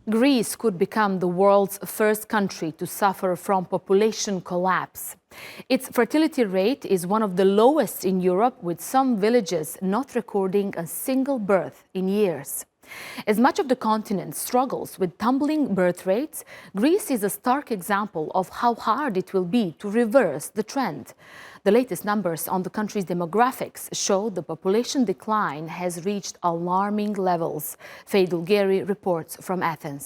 Greece could become the world's first country to suffer from population collapse. Its fertility rate is one of the lowest in Europe, with some villages not recording a single birth in years. As much of the continent struggles with tumbling birth rates, Greece is a stark example of how hard it will be to reverse the trend. The latest numbers on the country's demographics show the population decline has reached alarming levels. Faidul Geri reports from Athens.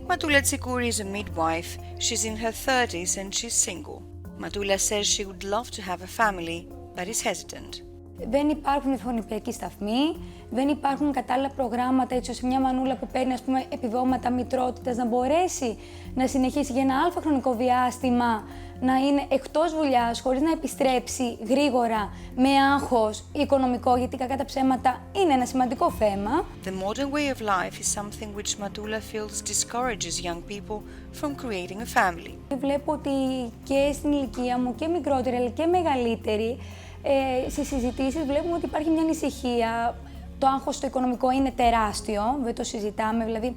Matula Tsikouri is a midwife. She's in her 30s and she's single. Matula says she would love to have a family, but is hesitant. Δεν υπάρχουν γονιδιακοί σταθμοί, δεν υπάρχουν κατάλληλα προγράμματα έτσι ώστε μια μανούλα που παίρνει επιδόματα μητρότητας να μπορέσει να συνεχίσει για ένα αλφα χρονικό διάστημα, να είναι εκτός δουλειάς, χωρίς να επιστρέψει γρήγορα με άγχος οικονομικό, γιατί κακά τα ψέματα είναι ένα σημαντικό θέμα. The modern way of life is something which Matula feels discourages young people from creating a family. Βλέπω ότι και στην ηλικία μου και μικρότερη αλλά και μεγαλύτερη, στις συζητήσεις βλέπουμε ότι υπάρχει μια ανησυχία. Το άγχος το οικονομικό είναι τεράστιο, δεν το συζητάμε, δηλαδή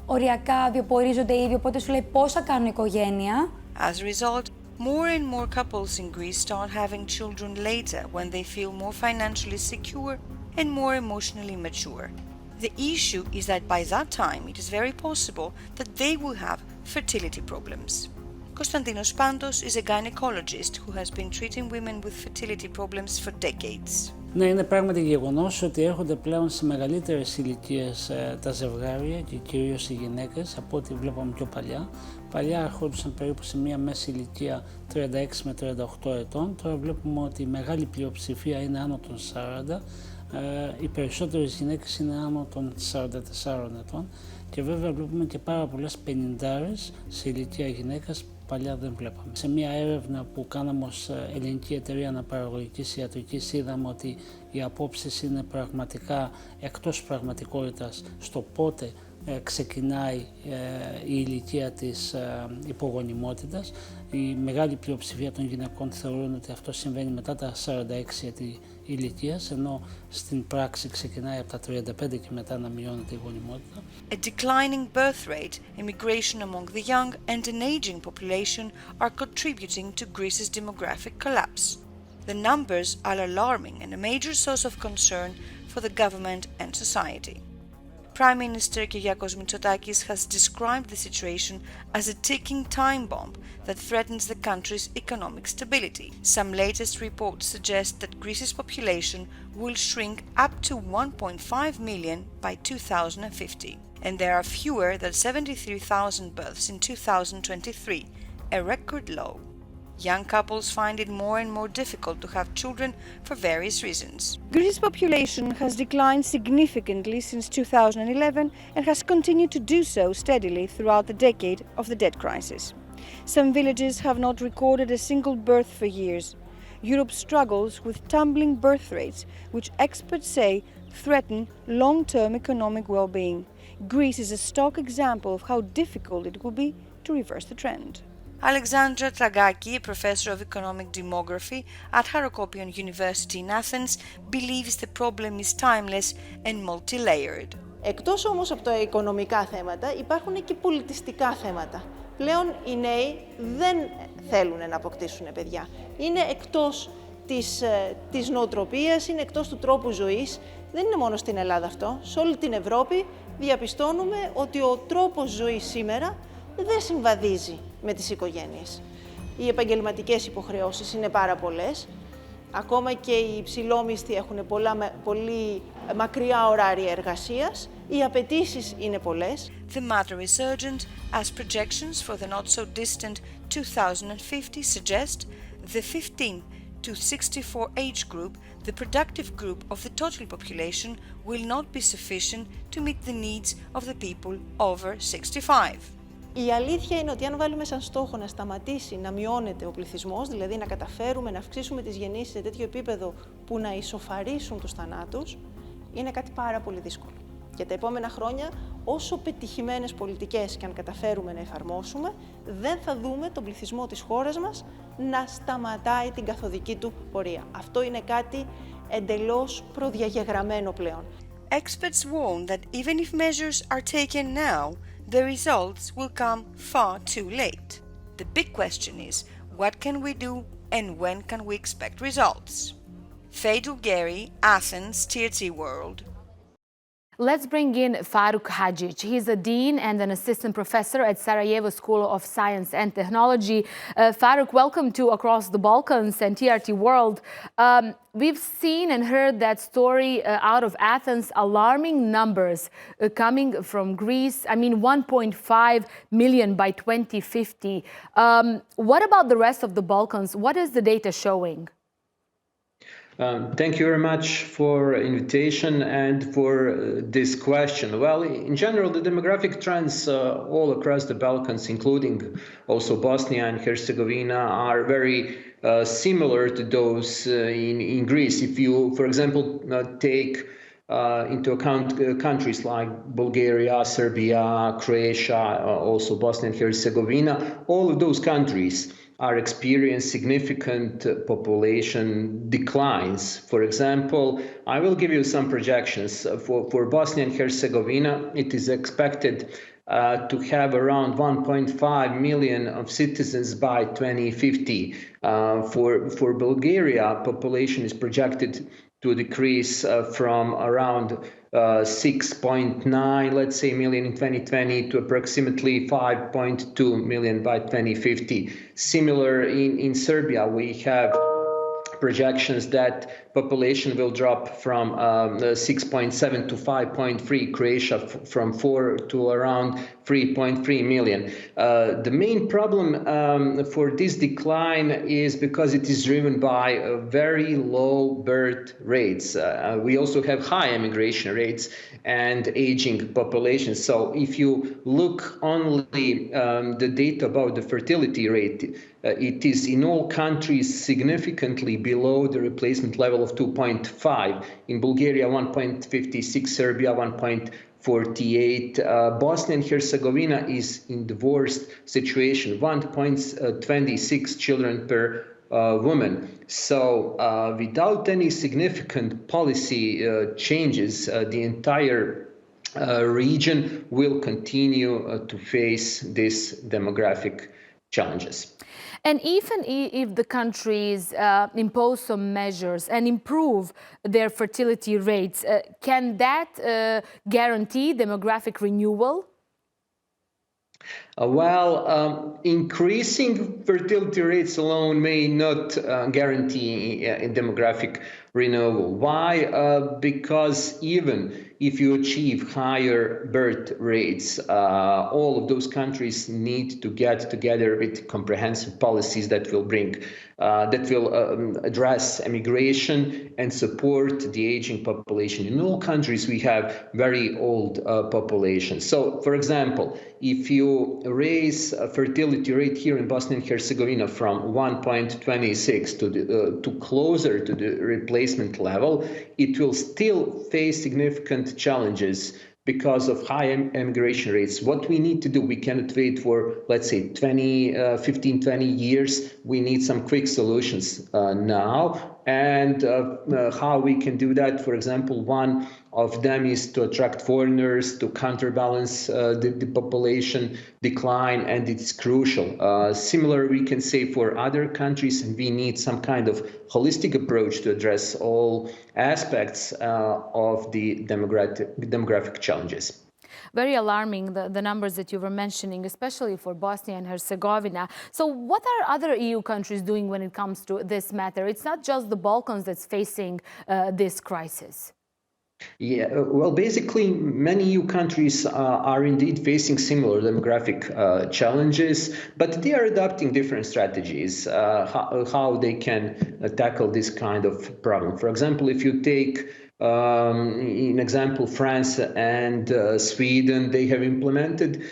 οριακά βιοπορίζονται ήδη, οπότε σου λέει πώς θα κάνουν οικογένεια. As a result, more and more couples in Greece start having children later when they feel more financially secure and more emotionally mature. The issue is that by that time it is very possible that they will have fertility problems. Konstantinos Pantos is a gynecologist who has been treating women with fertility problems for decades. Ναι, είναι πράγματι γεγονός ότι έρχονται πλέον σε μεγαλύτερες ηλικίες τα ζευγάρια και κυρίως οι γυναίκες από ό,τι βλέπαμε πιο παλιά. Παλιά έρχονταν περίπου σε μία μέση ηλικία 36 με 38 ετών. Τώρα βλέπουμε ότι η μεγάλη πλειοψηφία είναι άνω των 40. Οι περισσότερες γυναίκες είναι άνω των 44 ετών. Και βέβαια βλέπουμε και πάρα πολλές πενηντάρες σε ηλικία γυναίκας. Παλιά δεν βλέπαμε. Σε μια έρευνα που κάναμε ως Ελληνική Εταιρεία Αναπαραγωγικής Ιατρικής είδαμε ότι οι απόψεις είναι πραγματικά εκτός πραγματικότητας στο πότε ξεκινάει η ηλικία της υπογονιμότητας. Η μεγάλη πλειοψηφία των γυναικών θεωρούν ότι αυτό συμβαίνει μετά τα 46 έτη ηλικίας, ενώ στην πράξη ξεκινάει από τα 35 και μετά να μειώνεται η γονιμότητα. A declining birth rate, immigration among the young and an aging population are contributing to Greece's demographic collapse. The numbers are alarming and a major source of concern for the government and society. Prime Minister Kyriakos Mitsotakis has described the situation as a ticking time bomb that threatens the country's economic stability. Some latest reports suggest that Greece's population will shrink up to 1.5 million by 2050, and there are fewer than 73,000 births in 2023, a record low. Young couples find it more and more difficult to have children for various reasons. Greece's population has declined significantly since 2011 and has continued to do so steadily throughout the decade of the debt crisis. Some villages have not recorded a single birth for years. Europe struggles with tumbling birth rates, which experts say threaten long-term economic well-being. Greece is a stark example of how difficult it will be to reverse the trend. Alexandra Tragaki, a professor of economic demography at Harokopion University in Athens, believes the problem is timeless and multi-layered. Εκτός όμως από τα οικονομικά θέματα, υπάρχουν και πολιτιστικά θέματα. Πλέον οι νέοι δεν θέλουν να αποκτήσουν παιδιά. Είναι εκτός της νοοτροπίας, είναι εκτός του τρόπου ζωής. Δεν είναι μόνο στην Ελλάδα αυτό. Σε όλη την Ευρώπη διαπιστώνουμε ότι ο τρόπος ζωής σήμερα δεν συμβαδίζει με τις οικογένειες. Οι επαγγελματικές υποχρεώσεις είναι πάρα πολλές. Ακόμα και οι υψηλόμισθοι έχουν πολύ μακριά ωράρια εργασίας. Οι απαιτήσεις είναι πολλές. The matter is urgent, as projections for the not-so-distant 2050 suggest the 15 to 64 age group, the productive group of the total population, will not be sufficient to meet the needs of the people over 65. Η αλήθεια είναι ότι αν βάλουμε σαν στόχο να σταματήσει να μειώνεται ο πληθυσμός, δηλαδή να καταφέρουμε να αυξήσουμε τις γεννήσεις σε τέτοιο επίπεδο που να ισοφαρίσουν τους θανάτους, είναι κάτι πάρα πολύ δύσκολο. Για τα επόμενα χρόνια, όσο πετυχημένες πολιτικές και αν καταφέρουμε να εφαρμόσουμε, δεν θα δούμε τον πληθυσμό της χώρας μας να σταματάει την καθοδική του πορεία. Αυτό είναι κάτι εντελώς προδιαγεγραμμένο πλέον. experts warn that even if measures are taken now, the results will come far too late. The big question is, what can we do and when can we expect results? Faye Gary, Athens, TRT World. Let's bring in Faruk Hadjic. He's a dean and an assistant professor at Sarajevo School of Science and Technology. Faruk, welcome to Across the Balkans and TRT World. We've seen and heard that story out of Athens, alarming numbers coming from Greece. I mean, 1.5 million by 2050. What about the rest of the Balkans? What is the data showing? Thank you very much for invitation and for this question. Well, in general, the demographic trends all across the Balkans, including also Bosnia and Herzegovina, are very similar to those in Greece. If you, for example, take into account countries like Bulgaria, Serbia, Croatia, also Bosnia and Herzegovina, all of those countries are experiencing significant population declines. For example, I will give you some projections. For Bosnia and Herzegovina, it is expected to have around 1.5 million of citizens by 2050. For Bulgaria, population is projected to decrease from around 6.9, let's say, million in 2020 to approximately 5.2 million by 2050. Similar in Serbia, we have projections that population will drop from 6.7 to 5.3, Croatia from 4 to around 3.3 million. The main problem for this decline is because it is driven by very low birth rates. We also have high emigration rates and aging population. So if you look only the data about the fertility rate, it is in all countries significantly below the replacement level of 2.5. In Bulgaria, 1.56, Serbia, 1.48. Bosnia and Herzegovina is in the worst situation, 1.26 children per woman. So without any significant policy changes, the entire region will continue to face these demographic challenges. And even if the countries impose some measures and improve their fertility rates, can that guarantee demographic renewal? Increasing fertility rates alone may not guarantee a demographic renewal. Why? Because even if you achieve higher birth rates, all of those countries need to get together with comprehensive policies that will address immigration and support the aging population. In all countries, we have very old populations. So, for example, if you raise a fertility rate here in Bosnia and Herzegovina from 1.26 to closer to the replacement level, it will still face significant challenges because of high immigration rates. What we need to do, we cannot wait for, let's say, 15, 20 years. We need some quick solutions now. And how we can do that, for example, one of them is to attract foreigners, to counterbalance the population decline, and it's crucial. Similar, we can say for other countries, and we need some kind of holistic approach to address all aspects of the demographic challenges. Very alarming, the numbers that you were mentioning, especially for Bosnia and Herzegovina. So what are other EU countries doing when it comes to this matter? It's not just the Balkans that's facing this crisis. Yeah, well, basically, many EU countries are indeed facing similar demographic challenges, but they are adopting different strategies, how they can tackle this kind of problem. For example, if you take in example, France and Sweden, they have implemented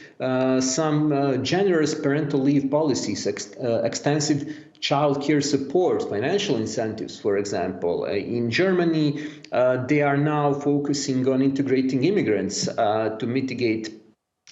some generous parental leave policies, extensive childcare support, financial incentives, for example. In Germany, they are now focusing on integrating immigrants to mitigate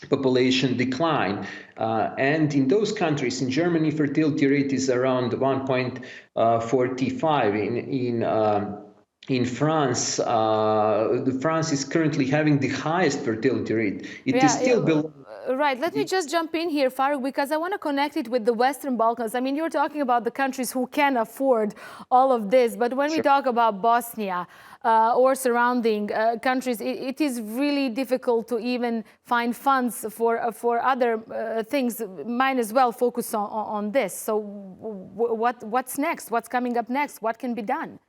population decline. And in those countries, in Germany, fertility rate is around 1.45. In in France, France is currently having the highest fertility rate. It is still below. Right. Let me just jump in here, Faruk, because I want to connect it with the Western Balkans. I mean, you're talking about the countries who can afford all of this, but when we talk about Bosnia or surrounding countries, it is really difficult to even find funds for other things. Might as well focus on this. So what's next? What's coming up next? What can be done?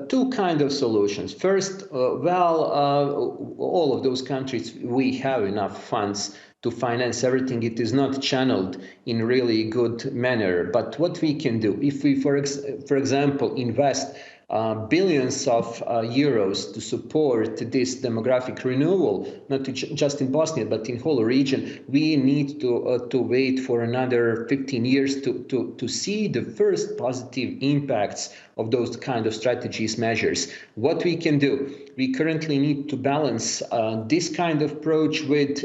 Two kind of solutions. First, all of those countries, we have enough funds to finance everything. It is not channeled in really good manner. But what we can do, if we, for example, invest billions of euros to support this demographic renewal, not just in Bosnia, but in whole region, we need to wait for another 15 years to see the first positive impacts of those kind of strategies, measures. What we can do, we currently need to balance this kind of approach with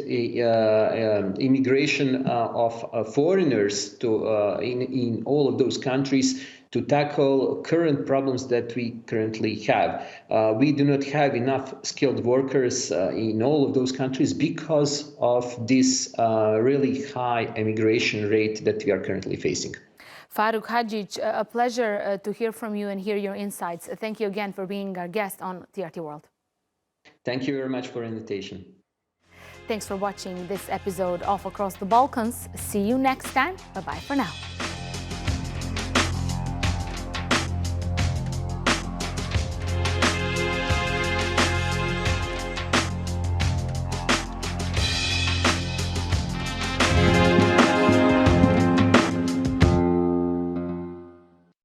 immigration of foreigners to in all of those countries to tackle current problems that we currently have. We do not have enough skilled workers in all of those countries because of this really high immigration rate that we are currently facing. Faruk Hadžić, a pleasure to hear from you and hear your insights. Thank you again for being our guest on TRT World. Thank you very much for the invitation. Thanks for watching this episode of Across the Balkans. See you next time. Bye-bye for now.